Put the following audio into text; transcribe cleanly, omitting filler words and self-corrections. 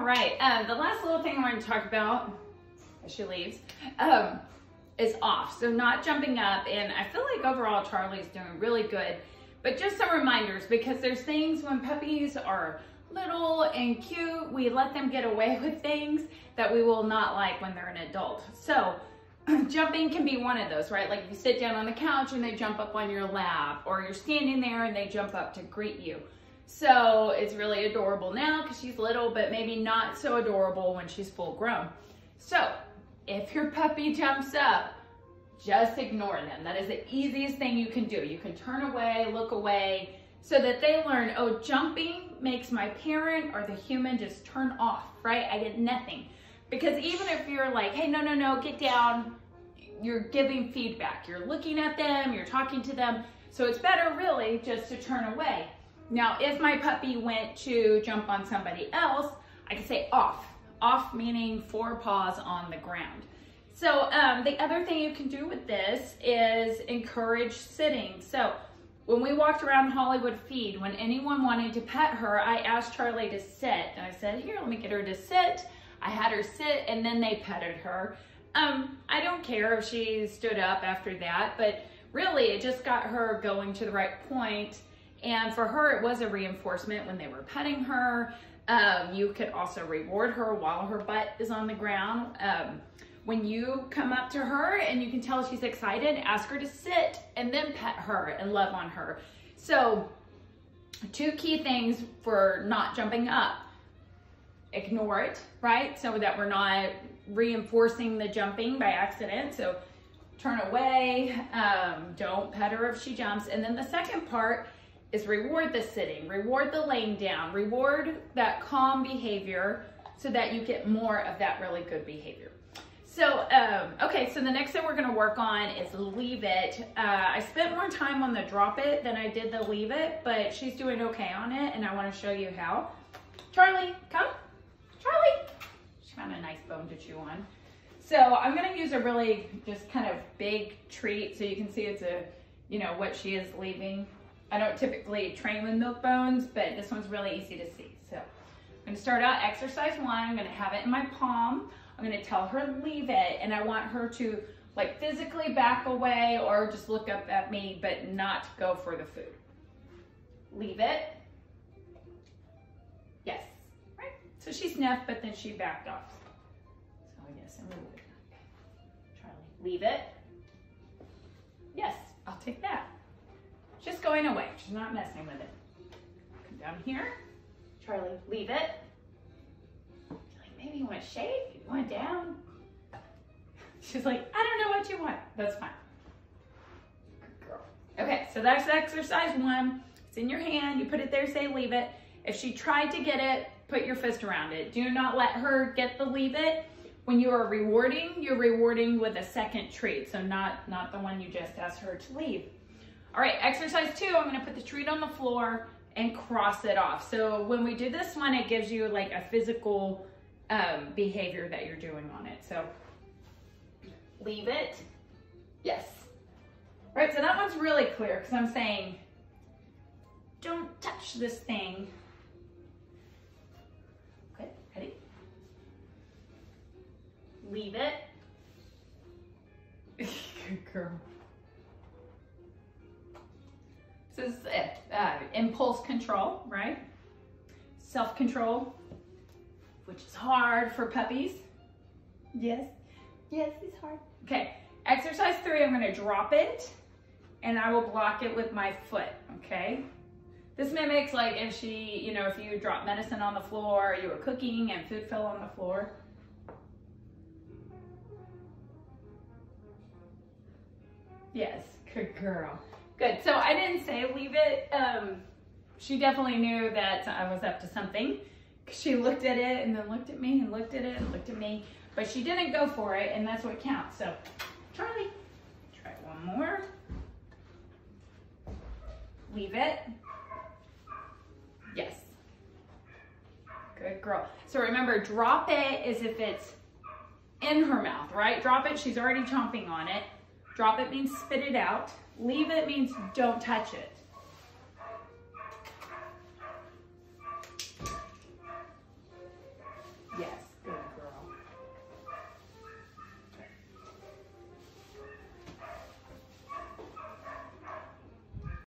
right, the last little thing I want to talk about as she leaves is off. So not jumping up, and I feel like overall Charlie's doing really good, but just some reminders, because there's things when puppies are little and cute, we let them get away with things that we will not like when they're an adult. So jumping can be one of those, right? Like if you sit down on the couch and they jump up on your lap, or you're standing there and they jump up to greet you. So it's really adorable now because she's little, but maybe not so adorable when she's full grown. So if your puppy jumps up, just ignore them. That is the easiest thing you can do. You can turn away, look away, so that they learn, oh, jumping makes my parent or the human just turn off, right? I get nothing. Because even if you're like, hey, no, no, no, get down, you're giving feedback. You're looking at them, you're talking to them. So it's better really just to turn away. Now, if my puppy went to jump on somebody else, I can say off. Off meaning 4 paws on the ground. So the other thing you can do with this is encourage sitting. So when we walked around Hollywood Feed, when anyone wanted to pet her, I asked Charlie to sit. And I said, here, let me get her to sit. I had her sit, and then they petted her. I don't care if she stood up after that, but really it just got her going to the right point. And for her, it was a reinforcement when they were petting her. You could also reward her while her butt is on the ground. When you come up to her and you can tell she's excited, ask her to sit and then pet her and love on her. So 2 key things for not jumping up. Ignore it, right? So that we're not reinforcing the jumping by accident. So turn away, don't pet her if she jumps. And then the second part is reward the sitting, reward the laying down, reward that calm behavior so that you get more of that really good behavior. So, okay, so the next thing we're gonna work on is leave it. I spent more time on the drop it than I did the leave it, but she's doing okay on it, and I wanna show you how. Charlie, come. Charlie. She found a nice bone to chew on. So I'm gonna use a really just kind of big treat so you can see it's a, you know, what she is leaving. I don't typically train with milk bones, but this one's really easy to see. So I'm gonna start out exercise 1. I'm gonna have it in my palm. I'm gonna tell her leave it, and I want her to like physically back away or just look up at me, but not go for the food. Leave it. Yes, right? So she sniffed, but then she backed off. So yes, and move it. Charlie, leave it. Yes, I'll take that. Just going away, she's not messing with it. Come down here. Charlie, leave it. Maybe you want to shake, you want it down. She's like, I don't know what you want. That's fine. Good girl. Okay, so that's exercise 1. It's in your hand, you put it there, say leave it. If she tried to get it, put your fist around it. Do not let her get the leave it. When you are rewarding, you're rewarding with a second treat. So not the one you just asked her to leave. All right, exercise 2, I'm gonna put the treat on the floor and cross it off. So when we do this one, it gives you like a physical behavior that you're doing on it. So leave it. Yes. All right, so that one's really clear because I'm saying, don't touch this thing. Okay, ready? Leave it. Good girl. This is impulse control, right? Self-control, which is hard for puppies. Yes, yes, it's hard. Okay, exercise 3, I'm gonna drop it and I will block it with my foot, okay? This mimics like if she, you know, if you drop medicine on the floor, you were cooking and food fell on the floor. Yes, good girl. Good, so I didn't say leave it. She definitely knew that I was up to something. She looked at it and then looked at me and looked at it and looked at me, but she didn't go for it, and that's what counts. So, Charlie, try one more. Leave it. Yes. Good girl. So remember, drop it is if it's in her mouth, right? Drop it, she's already chomping on it. Drop it means spit it out. Leave it means don't touch it.